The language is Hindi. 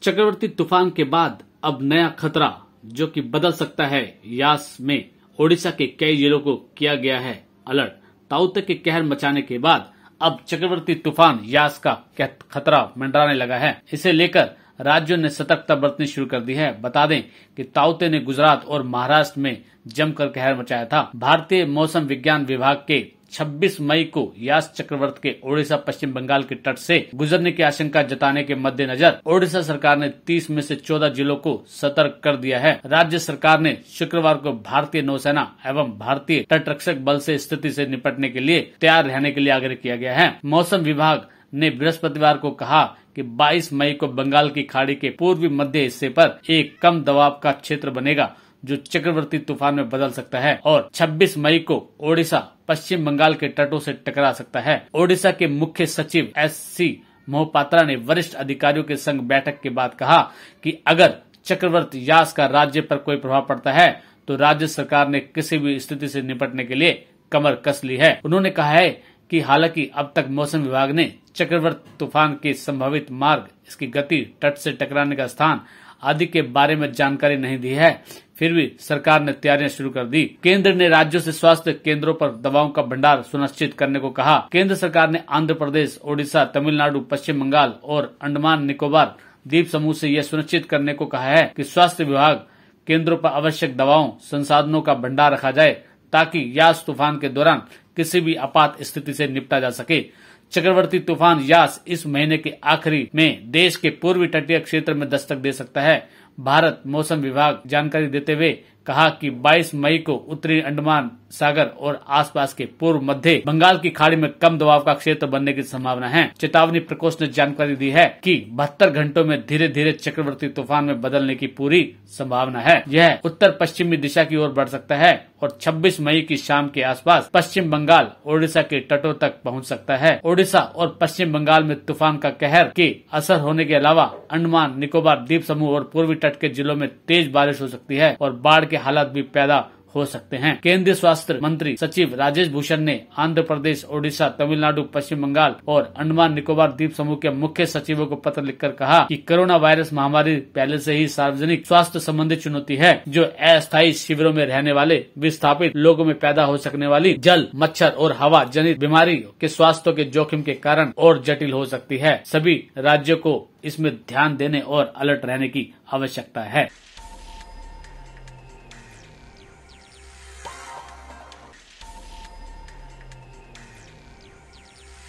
चक्रवर्ती तूफान के बाद अब नया खतरा जो कि बदल सकता है। यास में ओडिशा के कई जिलों को किया गया है अलर्ट। ताउते के कहर मचाने के बाद अब चक्रवर्ती तूफान यास का खतरा मंडराने लगा है। इसे लेकर राज्यों ने सतर्कता बरतनी शुरू कर दी है। बता दें कि ताउते ने गुजरात और महाराष्ट्र में जमकर कहर मचाया था। भारतीय मौसम विज्ञान विभाग के 26 मई को यास चक्रवात के ओडिशा पश्चिम बंगाल के तट से गुजरने की आशंका जताने के मद्देनजर ओडिशा सरकार ने 30 में से 14 जिलों को सतर्क कर दिया है। राज्य सरकार ने शुक्रवार को भारतीय नौसेना एवं भारतीय तटरक्षक बल से स्थिति से निपटने के लिए तैयार रहने के लिए आग्रह किया गया है। मौसम विभाग ने बृहस्पतिवार को कहा कि 22 मई को बंगाल की खाड़ी के पूर्वी मध्य हिस्से पर एक कम दबाव का क्षेत्र बनेगा जो चक्रवर्ती तूफान में बदल सकता है और 26 मई को ओडिशा पश्चिम बंगाल के तटों से टकरा सकता है। ओडिशा के मुख्य सचिव SC मोहपात्रा ने वरिष्ठ अधिकारियों के संग बैठक के बाद कहा कि अगर चक्रवर्ती यास का राज्य पर कोई प्रभाव पड़ता है तो राज्य सरकार ने किसी भी स्थिति से निपटने के लिए कमर कस ली है। उन्होंने कहा है कि हालांकि अब तक मौसम विभाग ने चक्रवात तूफान के संभावित मार्ग, इसकी गति, तट से टकराने का स्थान आदि के बारे में जानकारी नहीं दी है, फिर भी सरकार ने तैयारियां शुरू कर दी। केंद्र ने राज्यों से स्वास्थ्य केंद्रों पर दवाओं का भंडार सुनिश्चित करने को कहा। केंद्र सरकार ने आंध्र प्रदेश, ओडिशा, तमिलनाडु, पश्चिम बंगाल और अंडमान निकोबार द्वीप समूह से यह सुनिश्चित करने को कहा है कि स्वास्थ्य विभाग केंद्रों पर आवश्यक दवाओं संसाधनों का भंडार रखा जाए ताकि यास तूफान के दौरान किसी भी आपात स्थिति से निपटा जा सके। चक्रवर्ती तूफान यास इस महीने के आखिरी में देश के पूर्वी तटीय क्षेत्र में दस्तक दे सकता है। भारत मौसम विभाग जानकारी देते हुए कहा कि 22 मई को उत्तरी अंडमान सागर और आसपास के पूर्व मध्य बंगाल की खाड़ी में कम दबाव का क्षेत्र बनने की संभावना है। चेतावनी प्रकोष्ठ ने जानकारी दी है कि 72 घंटों में धीरे धीरे चक्रवर्ती तूफान में बदलने की पूरी संभावना है। यह उत्तर पश्चिमी दिशा की ओर बढ़ सकता है और 26 मई की शाम के आसपास पश्चिम बंगाल, ओडिशा के तटों तक पहुंच सकता है। ओडिशा और पश्चिम बंगाल में तूफान का कहर के असर होने के अलावा अंडमान निकोबार द्वीप समूह और पूर्वी तट के जिलों में तेज बारिश हो सकती है और बाढ़ के हालात भी पैदा हो सकते हैं। केंद्रीय स्वास्थ्य मंत्री सचिव राजेश भूषण ने आंध्र प्रदेश, ओडिशा, तमिलनाडु, पश्चिम बंगाल और अंडमान निकोबार द्वीप समूह के मुख्य सचिवों को पत्र लिखकर कहा कि कोरोना वायरस महामारी पहले से ही सार्वजनिक स्वास्थ्य संबंधी चुनौती है जो अस्थायी शिविरों में रहने वाले विस्थापित लोगों में पैदा हो सकने वाली जल, मच्छर और हवा जनित बीमारी के स्वास्थ्य के जोखिम के कारण और जटिल हो सकती है। सभी राज्यों को इसमें ध्यान देने और अलर्ट रहने की आवश्यकता है।